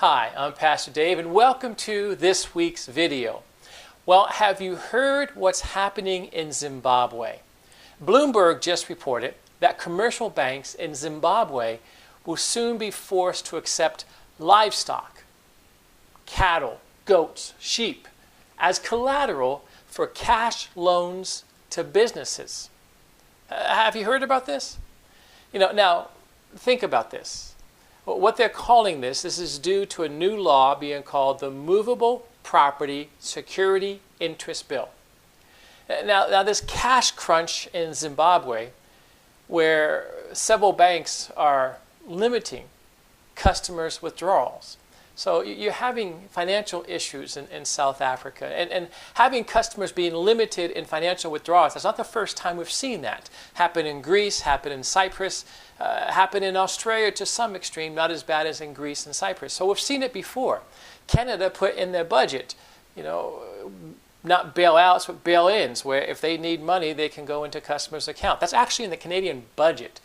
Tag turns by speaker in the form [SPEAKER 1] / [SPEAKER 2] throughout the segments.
[SPEAKER 1] Hi, I'm Pastor Dave and welcome to this week's video. Well, have you heard what's happening in Zimbabwe? Bloomberg just reported that commercial banks in Zimbabwe will soon be forced to accept livestock, cattle, goats, sheep, as collateral for cash loans to businesses. Have you heard about this? Now think about this. What they're calling this is due to a new law being called the Movable Property Security Interest Bill. Now this cash crunch in Zimbabwe, where several banks are limiting customers' withdrawals. So you're having financial issues in South Africa and having customers being limited in financial withdrawals. That's not the first time we've seen that. Happen in Greece, happen in Cyprus, happen in Australia to some extreme, not as bad as in Greece and Cyprus. So we've seen it before. Canada put in their budget, not bailouts, but bail-ins, where if they need money, they can go into customers' account. That's actually in the Canadian budget.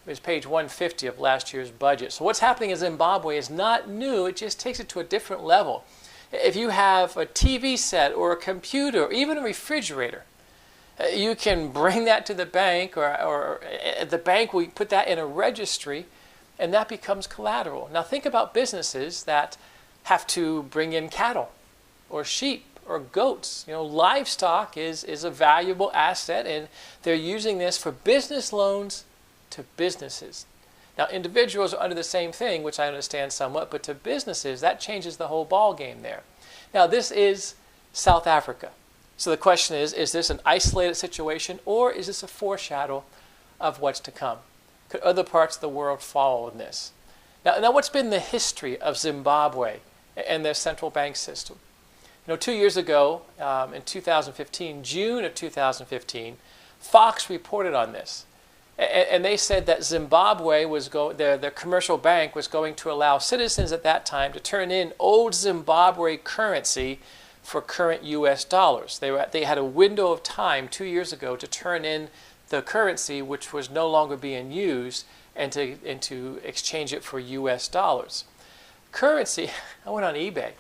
[SPEAKER 1] It was page 150 of last year's budget. So what's happening in Zimbabwe is not new. It just takes it to a different level. If you have a TV set or a computer or even a refrigerator, you can bring that to the bank or the bank will put that in a registry and that becomes collateral. Now think about businesses that have to bring in cattle or sheep or goats. Livestock is a valuable asset and they're using this for business loans to businesses. Now individuals are under the same thing, which I understand somewhat, but to businesses, that changes the whole ball game there. Now this is South Africa. So the question is this an isolated situation or is this a foreshadow of what's to come? Could other parts of the world follow in this? Now what's been the history of Zimbabwe and their central bank system? 2 years ago, in 2015, June of 2015, Fox reported on this. And they said that Zimbabwe their commercial bank was going to allow citizens at that time to turn in old Zimbabwe currency for current U.S. dollars. They had a window of time 2 years ago to turn in the currency which was no longer being used and to exchange it for U.S. dollars. Currency, I went on eBay.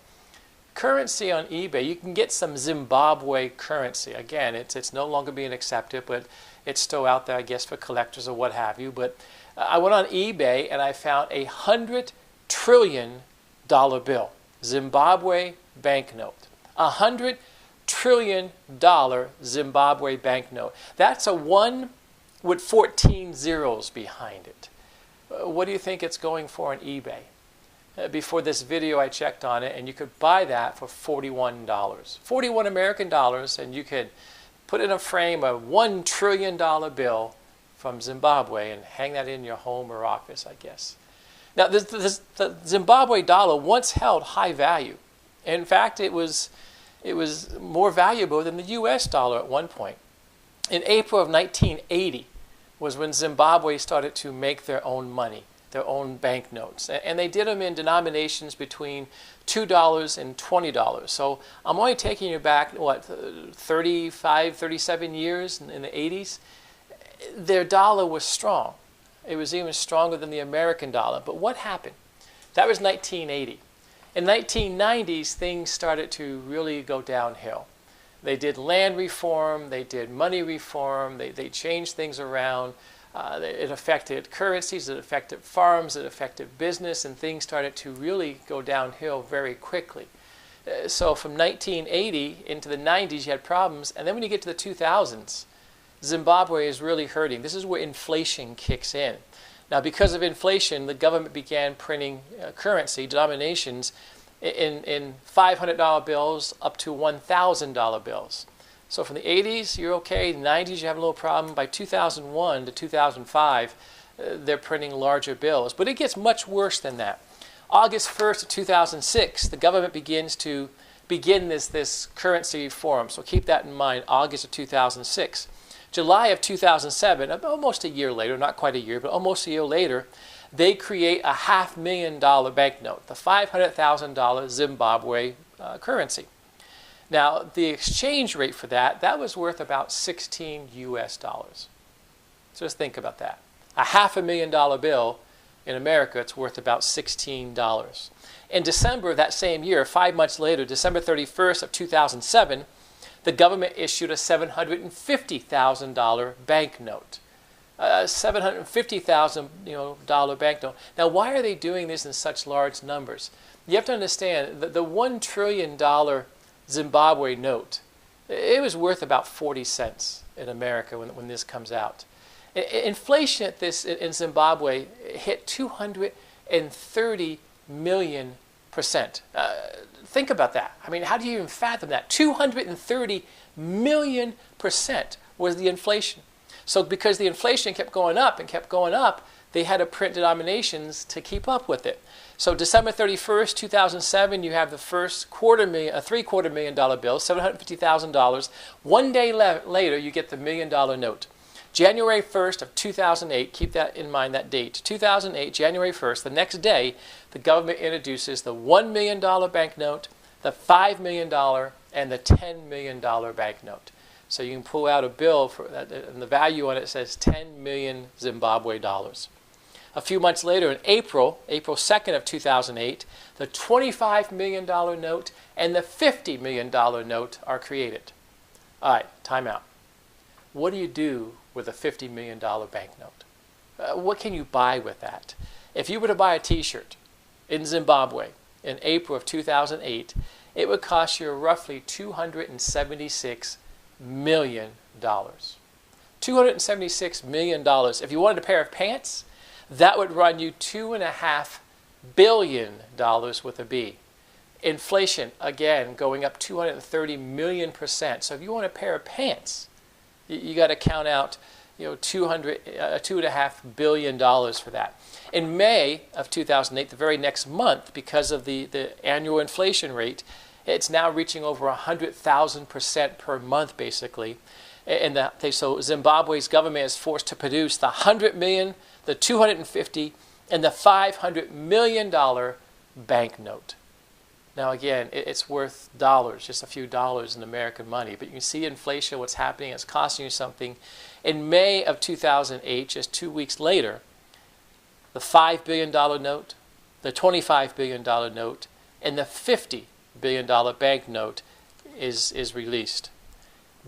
[SPEAKER 1] Currency on eBay, you can get some Zimbabwe currency. Again, it's no longer being accepted, but it's still out there, I guess, for collectors or what have you. But I went on eBay and I found a $100 trillion bill, Zimbabwe banknote. $100 trillion Zimbabwe banknote. That's a 1 with 14 zeros behind it. What do you think it's going for on eBay? Before this video I checked on it and you could buy that for $41. 41 American dollars and you could put in a frame a $1 trillion bill from Zimbabwe and hang that in your home or office, I guess. Now the Zimbabwe dollar once held high value. In fact, it was more valuable than the US dollar at one point. In April of 1980 was when Zimbabwe started to make their own money, their own banknotes. And they did them in denominations between $2 and $20. So I'm only taking you back, 35, 37 years in the 80s. Their dollar was strong. It was even stronger than the American dollar. But what happened? That was 1980. In 1990s, things started to really go downhill. They did land reform, they did money reform, they changed things around. It affected currencies, it affected farms, it affected business, and things started to really go downhill very quickly. So from 1980 into the 90s, you had problems, and then when you get to the 2000s, Zimbabwe is really hurting. This is where inflation kicks in. Now, because of inflation, the government began printing currency, denominations, in $500 bills up to $1,000 bills. So from the 80s, you're okay. The 90s, you have a little problem. By 2001 to 2005, they're printing larger bills. But it gets much worse than that. August 1st of 2006, the government begins to begin this currency reform. So keep that in mind, August of 2006. July of 2007, almost a year later, not quite a year, but almost a year later, they create a $500,000 banknote, the $500,000 Zimbabwe currency. Now, the exchange rate for that was worth about 16 US dollars. So just think about that. A $500,000 bill In America, it's worth about $16. In December of that same year, 5 months later, December 31st of 2007, the government issued a $750,000 banknote. $750,000 banknote. Now, why are they doing this in such large numbers? You have to understand that the $1 trillion Zimbabwe note, it was worth about 40 cents in America when this comes out. Inflation at this in Zimbabwe hit 230 million%. Think about that. I mean, how do you even fathom that? 230 million% was the inflation. So because the inflation kept going up and kept going up, they had to print denominations to keep up with it. So December 31st, 2007, you have the first $750,000 bill, $750,000. 1 day later, you get the $1 million note. January 1st of 2008, keep that in mind, that date. 2008, January 1st, the next day, the government introduces the $1 million banknote, the $5 million, and the $10 million banknote. So you can pull out a bill for that, and the value on it says 10 million Zimbabwe dollars. A few months later, in April 2nd of 2008, the $25 million note and the $50 million note are created. All right, time out. What do you do with a $50 million banknote? What can you buy with that? If you were to buy a t-shirt in Zimbabwe in April of 2008, it would cost you roughly $276 million. $276 million. If you wanted a pair of pants, that would run you $2.5 billion with a B. Inflation, again, going up 230 million%. So if you want a pair of pants, you got to count out, $2.5 billion for that. In May of 2008, the very next month, because of the annual inflation rate, it's now reaching over 100,000% per month, basically. And so Zimbabwe's government is forced to produce the 100 million, the 250, and the $500 million banknote. Now again, it's worth dollars, just a few dollars in American money. But you can see inflation, what's happening, it's costing you something. In May of 2008, just 2 weeks later, the $5 billion note, the $25 billion note, and the $50 billion banknote is released.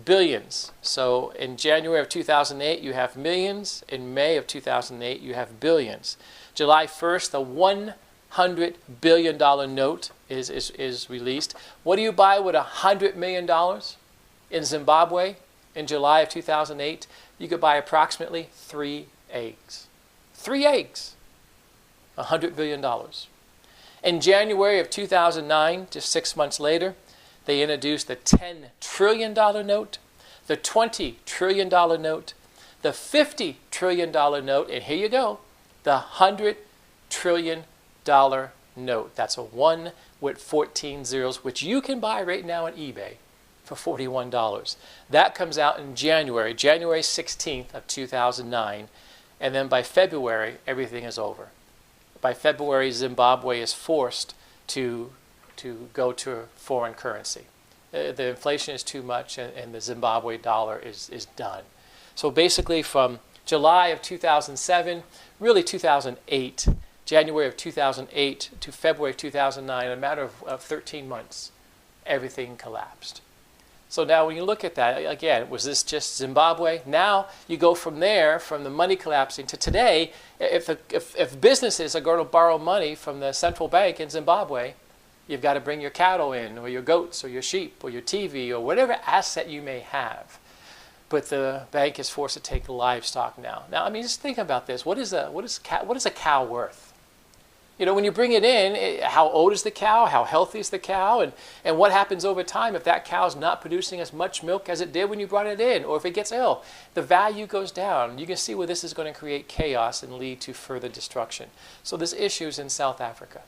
[SPEAKER 1] Billions. So in January of 2008, you have millions. In May of 2008, you have billions. July 1st, the $100 billion note is released. What do you buy with $100 million in Zimbabwe in July of 2008? You could buy approximately 3 eggs. 3 eggs. $100 billion. In January of 2009, just 6 months later, they introduced the $10 trillion note, the $20 trillion note, the $50 trillion note, and here you go, the $100 trillion note. That's a 1 with 14 zeros, which you can buy right now on eBay for $41. That comes out in January 16th of 2009, and then by February, everything is over. By February, Zimbabwe is forced to go to foreign currency. The inflation is too much, and the Zimbabwe dollar is done. So basically from July of 2007, really 2008, January of 2008 to February of 2009, in a matter of 13 months, everything collapsed. So now when you look at that, again, was this just Zimbabwe? Now you go from there, from the money collapsing to today, if businesses are going to borrow money from the central bank in Zimbabwe, you've got to bring your cattle in, or your goats, or your sheep, or your TV, or whatever asset you may have. But the bank is forced to take livestock now. Now, I mean, just think about this. What is a cow worth? When you bring it in, how old is the cow? How healthy is the cow? And what happens over time if that cow is not producing as much milk as it did when you brought it in, or if it gets ill? The value goes down. You can see where this is going to create chaos and lead to further destruction. So there's issues in South Africa.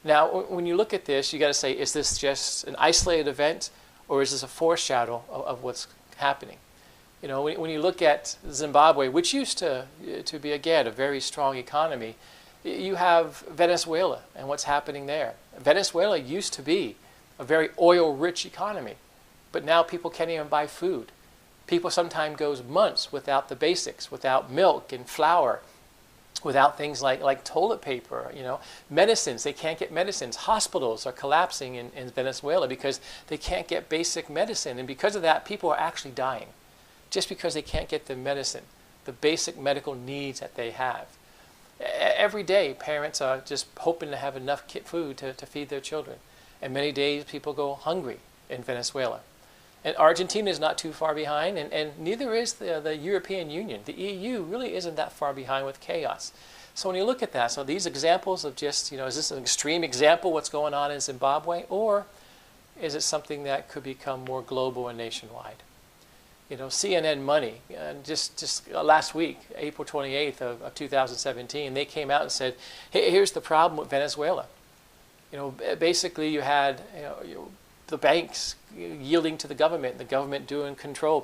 [SPEAKER 1] Now, when you look at this, you got to say, is this just an isolated event, or is this a foreshadow of what's happening? When you look at Zimbabwe, which used to be, again, a very strong economy, you have Venezuela and what's happening there. Venezuela used to be a very oil-rich economy, but now people can't even buy food. People sometimes go months without the basics, without milk and flour. without things like toilet paper, medicines. They can't get medicines. Hospitals are collapsing in Venezuela because they can't get basic medicine. And because of that, people are actually dying just because they can't get the medicine, the basic medical needs that they have. Every day, parents are just hoping to have enough food to feed their children. And many days, people go hungry in Venezuela. And Argentina is not too far behind, and neither is the European Union. The EU really isn't that far behind with chaos. So when you look at that, so these examples of just, is this an extreme example what's going on in Zimbabwe, or is it something that could become more global and nationwide? CNN Money, just last week, April 28th of 2017, they came out and said, hey, here's the problem with Venezuela. Basically you had, the banks yielding to the government doing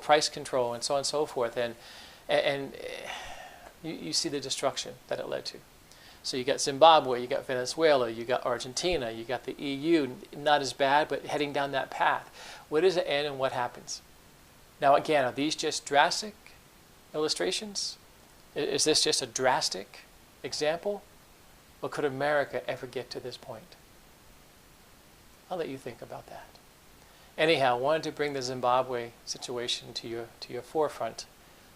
[SPEAKER 1] price control, and so on and so forth, and you see the destruction that it led to. So you got Zimbabwe, you got Venezuela, you got Argentina, you got the EU, not as bad, but heading down that path. Where does it end and what happens? Now again, are these just drastic illustrations? Is this just a drastic example? Or could America ever get to this point? I'll let you think about that. Anyhow, I wanted to bring the Zimbabwe situation to your forefront.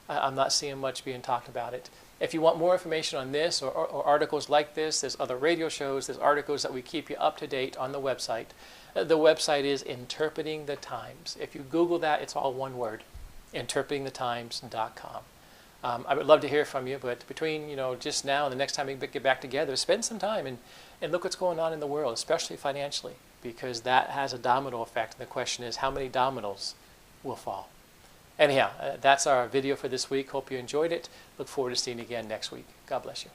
[SPEAKER 1] I'm not seeing much being talked about it. If you want more information on this or articles like this, there's other radio shows, there's articles that we keep you up to date on the website. The website is Interpreting the Times. If you Google that, it's all one word, interpretingthetimes.com. I would love to hear from you, but between just now and the next time we get back together, spend some time and look what's going on in the world, especially financially, because that has a domino effect. And the question is, how many dominoes will fall? Anyhow, that's our video for this week. Hope you enjoyed it. Look forward to seeing you again next week. God bless you.